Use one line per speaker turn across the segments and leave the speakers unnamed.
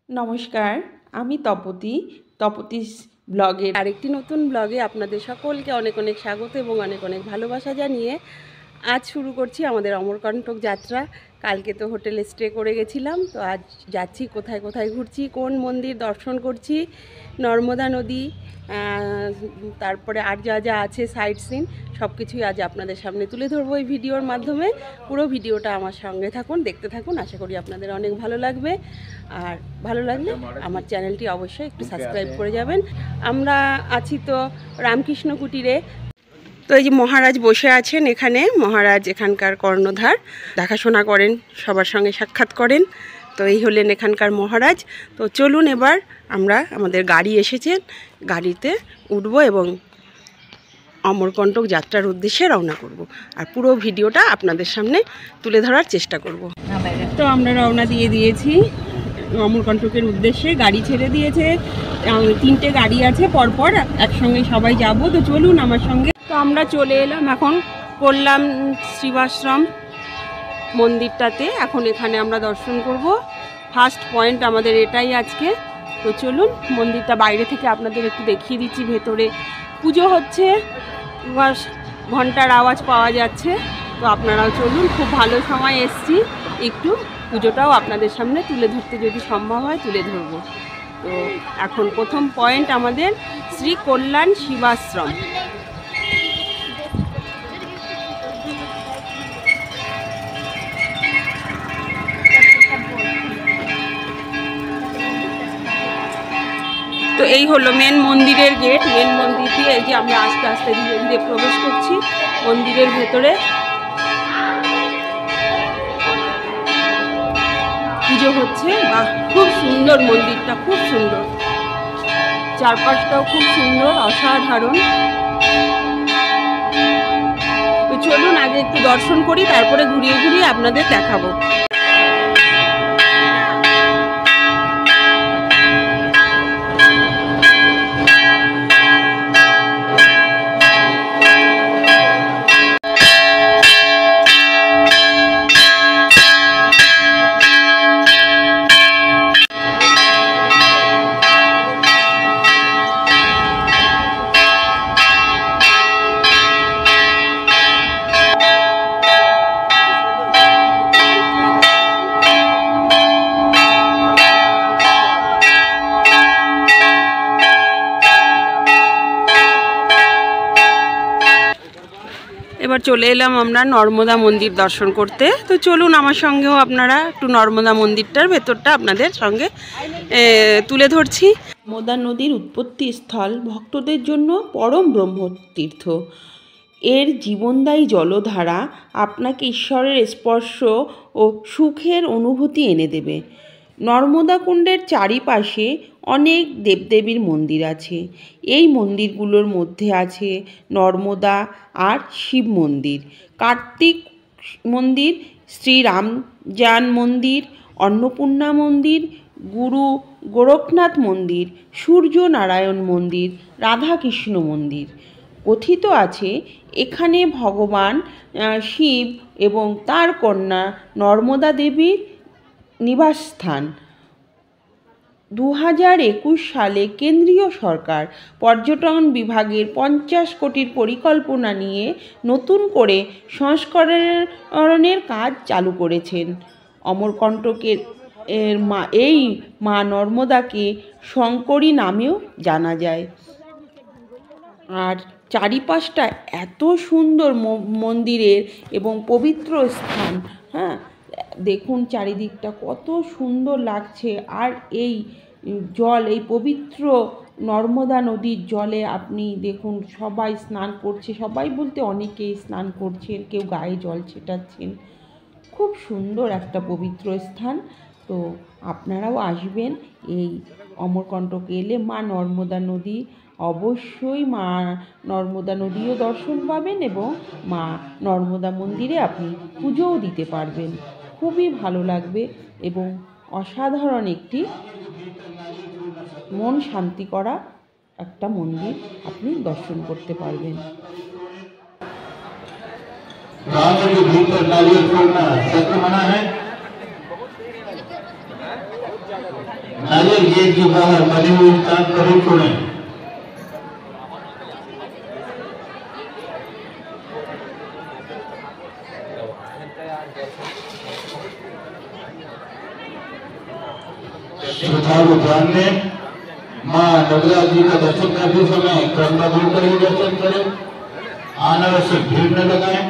নমস্কার, আমি তপতিস ব্লগের আরেকটি নতুন ব্লগে আপনাদের সকলকে অনেক অনেক স্বাগত এবং অনেক অনেক ভালোবাসা জানিয়ে আজ শুরু করছি আমাদের অমরকণ্টক যাত্রা। কালকে তো হোটেলে স্টে করে গেছিলাম, তো আজ যাচ্ছি কোথায় কোথায় ঘুরছি, কোন মন্দির দর্শন করছি, নর্মদা নদী, তারপরে আর যা যা আছে সাইট সিন সব কিছুই আজ আপনাদের সামনে তুলে ধরবো এই ভিডিওর মাধ্যমে। পুরো ভিডিওটা আমার সঙ্গে থাকুন, দেখতে থাকুন, আশা করি আপনাদের অনেক ভালো লাগবে। আর ভালো লাগলে আমার চ্যানেলটি অবশ্যই একটু সাবস্ক্রাইব করে যাবেন। আমরা আছি তো রামকৃষ্ণ কুটিরে। তো এই যে মহারাজ বসে আছেন এখানে, মহারাজ এখানকার কর্ণধার, দেখাশোনা করেন, সবার সঙ্গে সাক্ষাৎ করেন। তো এই হলেন এখানকার মহারাজ। তো চলুন এবার আমরা, আমাদের গাড়ি এসেছেন, গাড়িতে উঠবো এবং অমরকণ্টক যাত্রার উদ্দেশ্যে রওনা করব। আর পুরো ভিডিওটা আপনাদের সামনে তুলে ধরার চেষ্টা করব। তো আমরা রওনা দিয়ে দিয়েছি অমরকণ্টকের উদ্দেশ্যে, গাড়ি ছেড়ে দিয়েছে, 3টে গাড়ি আছে পরপর, একসঙ্গে সবাই যাব। তো চলুন আমার সঙ্গে। তো আমরা চলে এলাম এখন কল্যাণ শিবাশ্রম মন্দিরটাতে। এখন এখানে আমরা দর্শন করব, ফার্স্ট পয়েন্ট আমাদের এটাই আজকে। তো চলুন, মন্দিরটা বাইরে থেকে আপনাদের একটু দেখিয়ে দিচ্ছি। ভেতরে পুজো হচ্ছে, ঘন্টার আওয়াজ পাওয়া যাচ্ছে। তো আপনারাও চলুন, খুব ভালো সময় এসছি, একটু পুজোটাও আপনাদের সামনে তুলে ধরতে যদি সম্ভব হয় তুলে ধরব। তো এখন প্রথম পয়েন্ট আমাদের শ্রী কল্যাণ শিবাশ্রম। তো এই হলো মেন মন্দিরের গেট। মেন মন্দির দিয়ে এই যে আমরা আস্তে আস্তে ধীরে ধীরে প্রবেশ করছি মন্দিরের ভেতরে। পুজো হচ্ছে, বাহ খুব সুন্দর মন্দিরটা, খুব সুন্দর, চারপাশটাও খুব সুন্দর, অসাধারণ। তো চলুন আগে একটু দর্শন করি, তারপরে ঘুরিয়ে ঘুরিয়ে আপনাদের দেখাবো। এবার চলে এলাম আমরা নর্মদা মন্দির দর্শন করতে। তো চলুন আমার সঙ্গেও আপনারা একটু নর্মদা মন্দিরটার ভেতরটা আপনাদের সঙ্গে তুলে ধরছি। নর্মদা নদীর উৎপত্তি স্থল, ভক্তদের জন্য পরম ব্রহ্মতীর্থ। এর জীবনদায়ী জলধারা আপনাকে ঈশ্বরের স্পর্শ ও সুখের অনুভূতি এনে দেবে। নর্মদা কুণ্ডের চারিপাশে অনেক দেবদেবীর মন্দির আছে। এই মন্দিরগুলোর মধ্যে আছে নর্মদা আর শিব মন্দির, কার্তিক মন্দির, শ্রীরামজান মন্দির, অন্নপূর্ণা মন্দির, গুরু গোরখনাথ মন্দির, সূর্য নারায়ণ মন্দির, রাধাকৃষ্ণ মন্দির। কথিত আছে এখানে ভগবান শিব এবং তার কন্যা নর্মদা দেবীর নিবাসস্থান। 2021 সালে কেন্দ্রীয় সরকার পর্যটন বিভাগের 50 কোটির পরিকল্পনা নিয়ে নতুন করে সংস্করণের কাজ চালু করেছেন। অমরকণ্টকের এই মা নর্মদাকে শঙ্করী নামেও জানা যায়। আর চারিপাশটা এত সুন্দর মন্দিরের এবং পবিত্র স্থান, হ্যাঁ দেখুন চারিদিকটা কত সুন্দর লাগছে। আর এই জল, এই পবিত্র নর্মদা নদীর জলে আপনি দেখুন সবাই স্নান করছে, সবাই বলতে অনেকেই স্নান করছেন, কেউ গায়ে জল ছেটাচ্ছেন। খুব সুন্দর একটা পবিত্র স্থান। তো আপনারাও আসবেন এই অমরকণ্টকে এলে। মা নর্মদা নদী, অবশ্যই মা নর্মদা নদীও দর্শন পাবেন এবং মা নর্মদা মন্দিরে আপনি পুজোও দিতে পারবেন। খুবই ভালো লাগবে এবং অসাধারণ একটি মন শান্তি করা একটা মন্দির আপনি দর্শন করতে পারবেন।
नारियल गेट के बाहर बनी हुई स्थान पर ही छोड़ें। श्रद्धालु ध्यान दें, मां नवग्रह जी का दर्शन करते समय क्रमबद्ध होकर ही दर्शन करें। अनावश्यक भीड़ न लगाएं,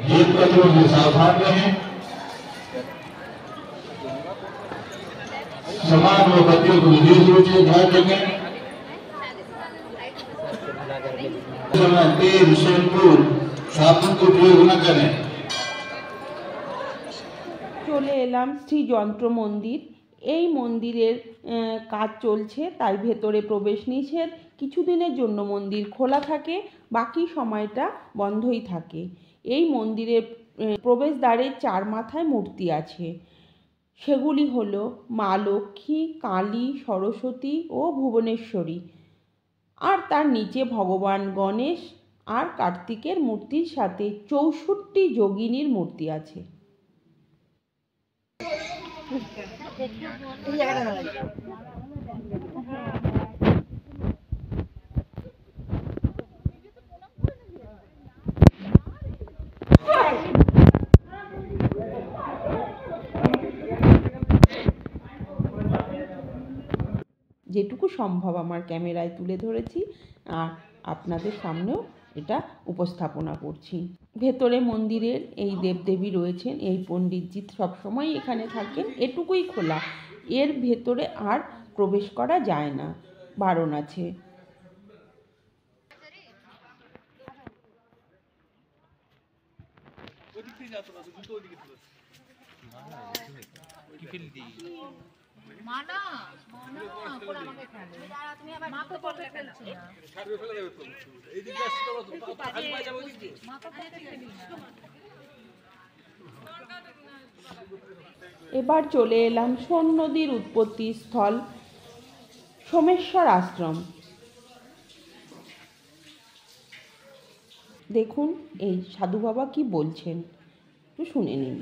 गेट पत्रों से सावधान रहें। सामान व बच्चों को विशेष रूप से ध्यान रखें। तेल शैम्पू साबुन का उपयोग न करें।
চলে এলাম শ্রী যন্ত্র মন্দির। এই মন্দিরের কাজ চলছে, তাই ভেতরে প্রবেশ নিষেধ। কিছুদিনের জন্য মন্দির খোলা থাকে, বাকি সময়টা বন্ধই থাকে। এই মন্দিরের প্রবেশদ্বারে 4 মাথায় মূর্তি আছে। সেগুলি হলো মা লক্ষ্মী, কালী, সরস্বতী ও ভুবনেশ্বরী। আর তার নিচে ভগবান গণেশ আর কার্তিকের মূর্তির সাথে 64 যোগিনীর মূর্তি আছে। যেটুকু সম্ভব আমার ক্যামেরায় তুলে ধরেছি আর আপনাদের সামনেও এটা উপস্থাপনা করছি। ভেতরে মন্দিরের এই দেবদেবী রয়েছেন, এই পণ্ডিতজি সবসময় এখানে থাকেন। এটুকুই খোলা, এর ভেতরে আর প্রবেশ করা যায় না, বারণ আছে। এবার চলে এলাম সোন নদীর উৎপত্তি স্থল সোমেশ্বর আশ্রম। দেখুন এই সাধু বাবা কি বলছেন, একটু শুনে নিন।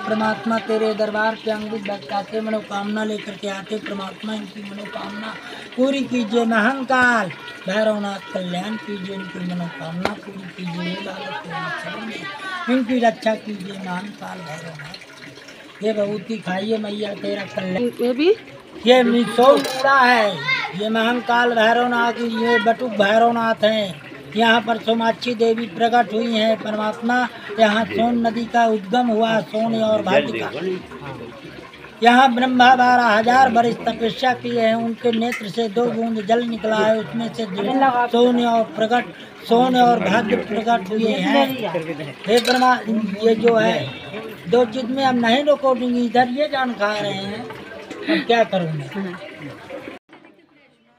परमात्मा तेरे दरबार पे अंगूठ लटकाते मनोकामना लेकर के आते। परमात्मा इनकी मनोकामना पूरी कीजिए। महंकाल भैरवनाथ कल्याण कीजिए, इनकी मनोकामना पूरी कीजिए। इनकी रक्षा कीजिए महंकाल भैरवनाथ। ये भभूति खाइए मैया तेरा कल्याण। ये मिसो पूरा है, ये महंकाल भैरवनाथ, ये बटुक भैरवनाथ हैं। यहाँ पर सोमाक्षी देवी प्रकट हुई हैं। परमात्मा यहाँ सोन नदी का उद्गम हुआ, सोने और भाग्य का। यहाँ ब्रह्मा 12,000 वर्ष तपस्या किए हैं, उनके नेत्र से 2 बूंद जल निकला है, उसमें से सोने और भाग्य प्रकट हुए हैं। हे ब्रह्मा, ये जो है 2 चीज में हम नहीं रोकेंगे, इधर ये जान खा रहे हैं, अब क्या करूँ मैं।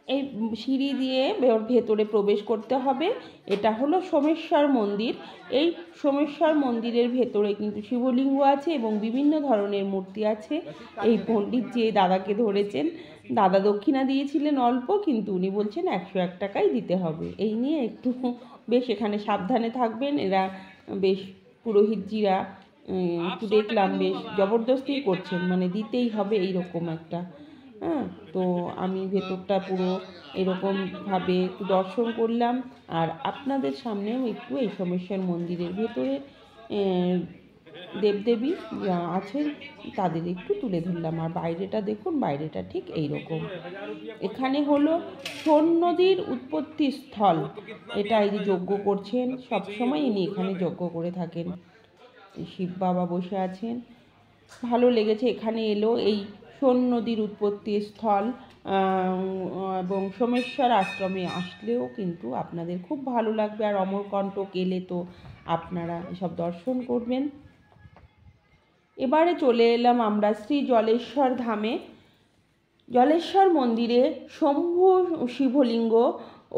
এই সিঁড়ি দিয়ে ভেতরে প্রবেশ করতে হবে। এটা হলো সোমেশ্বর মন্দির। এই সোমেশ্বর মন্দিরের ভেতরে কিন্তু শিবলিঙ্গ আছে এবং বিভিন্ন ধরনের মূর্তি আছে। এই পণ্ডিত যে দাদাকে ধরেছেন, দাদা দক্ষিণা দিয়েছিলেন অল্প, কিন্তু উনি বলছেন 101 টাকাই দিতে হবে। এই নিয়ে একটু বেশ এখানে সাবধানে থাকবেন। এরা বেশ পুরোহিতজিরা একটু দেখলাম বেশ জবরদস্তি করছেন, মানে দিতেই হবে এইরকম একটা। তো আমি ভেতরটা পুরো এরকমভাবে একটু দর্শন করলাম, আর আপনাদের সামনেও একটু এই সোমেশ্বর মন্দিরের ভেতরে দেবদেবী আছেন তাদের একটু তুলে ধরলাম। আর বাইরেটা দেখুন, বাইরেটা ঠিক এই রকম। এখানে হলো সোন নদীর উৎপত্তি স্থল। এটা এই যে যজ্ঞ করছেন, সবসময় ইনি এখানে যজ্ঞ করে থাকেন। শিব বাবা বসে আছেন, ভালো লেগেছে এখানে এলো। এই সোন নদীর উৎপত্তি স্থল এবং সোমেশ্বর আশ্রমে আসলেও কিন্তু আপনাদের খুব ভালো লাগবে। আর অমরকণ্টক এলে তো আপনারা এসব দর্শন করবেন। এবারে চলে এলাম আমরা শ্রী জলেশ্বর ধামে। জলেশ্বর মন্দিরে শম্ভু শিবলিঙ্গ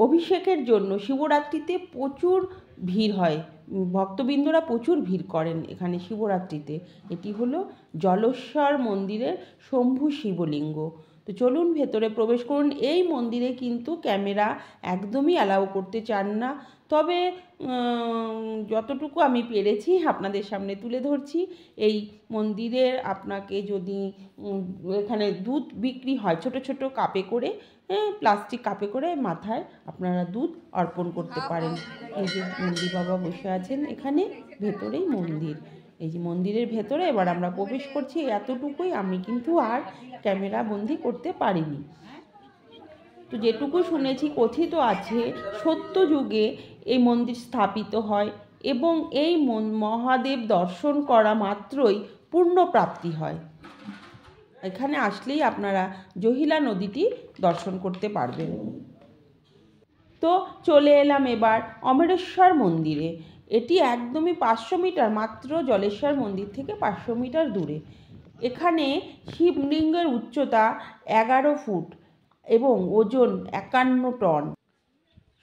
অভিষেকের জন্য শিবরাত্রিতে প্রচুর ভিড় হয়, ভক্তবৃন্দরা প্রচুর ভিড় করেন এখানে শিবরাত্রিতে। এটি হলো জলেশ্বর মন্দিরের শম্ভু শিবলিঙ্গ। তো চলুন ভেতরে প্রবেশ করুন। এই মন্দিরে কিন্তু ক্যামেরা একদমই অ্যালাউ করতে চান না, তবে যতটুকু আমি পেরেছি আপনাদের সামনে তুলে ধরছি। এই মন্দিরের আপনাকে যদি এখানে দুধ বিক্রি হয় ছোট ছোট কাপে করে, প্লাস্টিক কাপে করে, মাথায় আপনারা দুধ অর্পণ করতে পারেন। এই যে নন্দী বাবা বসে আছেন এখানে, ভেতরেই মন্দির। এই যে মন্দিরের ভেতরে এবার আমরা প্রবেশ করছি, এতটুকুই। আমি কিন্তু আর ক্যামেরা বন্দি করতে পারিনি। তো যেটুকু শুনেছি, কথিত আছে সত্য যুগে এই মন্দির স্থাপিত হয় এবং এই মহাদেব দর্শন করা মাত্রই পূর্ণ প্রাপ্তি হয়। এখানে আসলেই আপনারা জহিলা নদীটি দর্শন করতে পারবেন। তো চলে এলাম এবার অমরেশ্বর মন্দিরে। এটি একদমই 500 মিটার, মাত্র জলেশ্বর মন্দির থেকে 500 মিটার দূরে। এখানে শিবলিঙ্গের উচ্চতা 11 ফুট এবং ওজন 51 টন।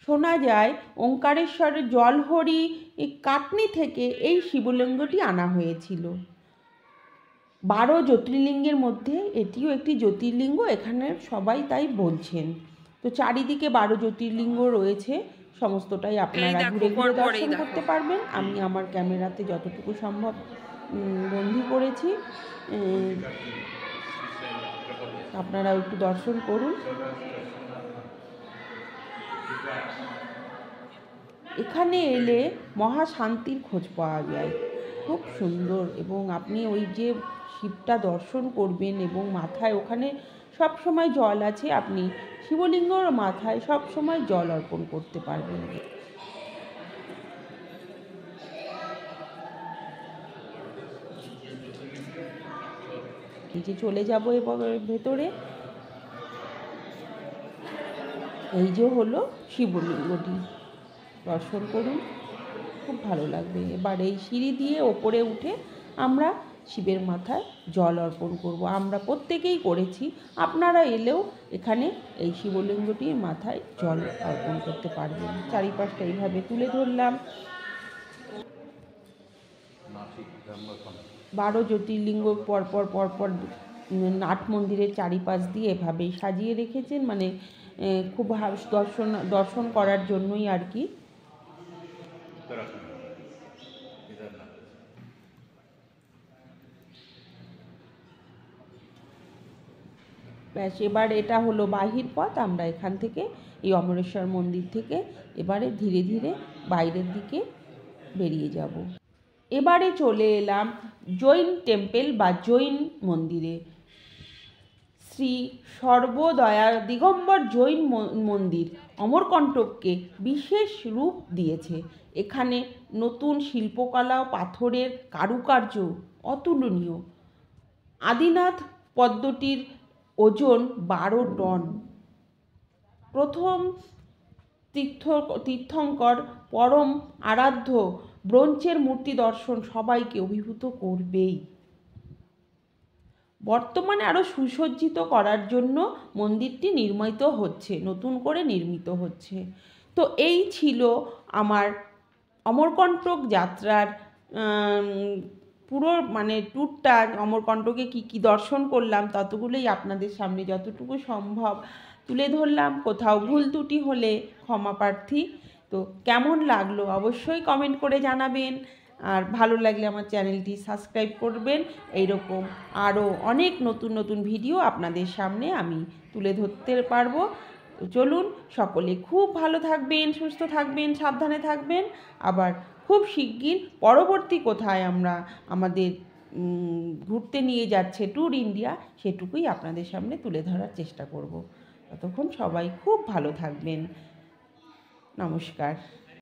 শোনা যায় ওঙ্কারেশ্বরের জলহরি কাটনি থেকে এই শিবলিঙ্গটি আনা হয়েছিল। 12 জ্যোতির্লিঙ্গের মধ্যে এটিও একটি জ্যোতির্লিঙ্গ, এখানে সবাই তাই বলছেন। তো চারিদিকে 12 জ্যোতির্লিঙ্গ রয়েছে, সমস্তটাই আপনারা ঘুরে ঘুরে দর্শন করতে পারবেন। আমি আমার ক্যামেরাতে যতটুকু সম্ভব বন্দি করেছি, আপনারা একটু দর্শন করুন। এখানে এলে মহাশান্তির খোঁজ পাওয়া যায়, খুব সুন্দর। এবং আপনি ওই যে শিবটা দর্শন করবেন এবং মাথায় ওখানে সব সময় জল আছে, আপনি শিবলিঙ্গর মাথায় সব সময় জল অর্পণ করতে পারবেন। এই যে চলে যাবো এবার ভেতরে। এই যে হলো শিবলিঙ্গটি, দর্শন করুন, খুব ভালো লাগবে। এবার এই সিঁড়ি দিয়ে ওপরে উঠে আমরা শিবের মাথায় জল অর্পণ করব। আমরা প্রত্যেকেই করেছি, আপনারা এলেও এখানে এই শিবলিঙ্গটির মাথায় জল অর্পণ করতে পারবেন। চারিপাশটা এইভাবে তুলে ধরলাম। 12 জ্যোতির্লিঙ্গ পরপর পরপর নাট মন্দিরের চারিপাশ দিয়ে এভাবেই সাজিয়ে রেখেছেন, মানে খুব দর্শন করার জন্যই আর কি। ব্যাস, এবার এটা হলো বাহির পথ। আমরা এখান থেকে, এই অমরেশ্বর মন্দির থেকে এবারে ধীরে ধীরে বাইরের দিকে বেরিয়ে যাব। এবারে চলে এলাম জৈন টেম্পল বা জৈন মন্দিরে। শ্রী সর্বদয়া দিগম্বর জৈন মন্দির অমরকণ্টককে বিশেষ রূপ দিয়েছে। এখানে নতুন শিল্পকলা ও পাথরের কারুকার্য অতুলনীয়। আদিনাথ পদ্মটির ওজন 12 টন। প্রথম তীর্থঙ্কর পরম আরাধ্য ব্রোঞ্জের মূর্তি দর্শন সবাইকে অভিভূত করবেই। বর্তমানে আরও সুসজ্জিত করার জন্য মন্দিরটি নতুন করে নির্মিত হচ্ছে। তো এই ছিল আমার অমরকণ্টক যাত্রার পুরো ট্যুরটা। অমরকণ্টকে কি কি দর্শন করলাম ততগুলোই আপনাদের সামনে যতটুকু সম্ভব তুলে ধরলাম। কোথাও ভুল ত্রুটি হলে ক্ষমা প্রার্থী। তো কেমন লাগলো অবশ্যই কমেন্ট করে জানাবেন, আর ভালো লাগলে আমার চ্যানেলটি সাবস্ক্রাইব করবেন। এইরকম আরও অনেক নতুন নতুন ভিডিও আপনাদের সামনে আমি তুলে ধরতে পারবো। তো চলুন, সকলে খুব ভালো থাকবেন, সুস্থ থাকবেন, সাবধানে থাকবেন। আবার খুব শিগগির পরবর্তী কোথায় আমরা আমাদের ঘুরতে নিয়ে যাচ্ছে ট্যুর ইন্ডিয়া, সেটুকুই আপনাদের সামনে তুলে ধরার চেষ্টা করব। ততক্ষণ সবাই খুব ভালো থাকবেন। নমস্কার।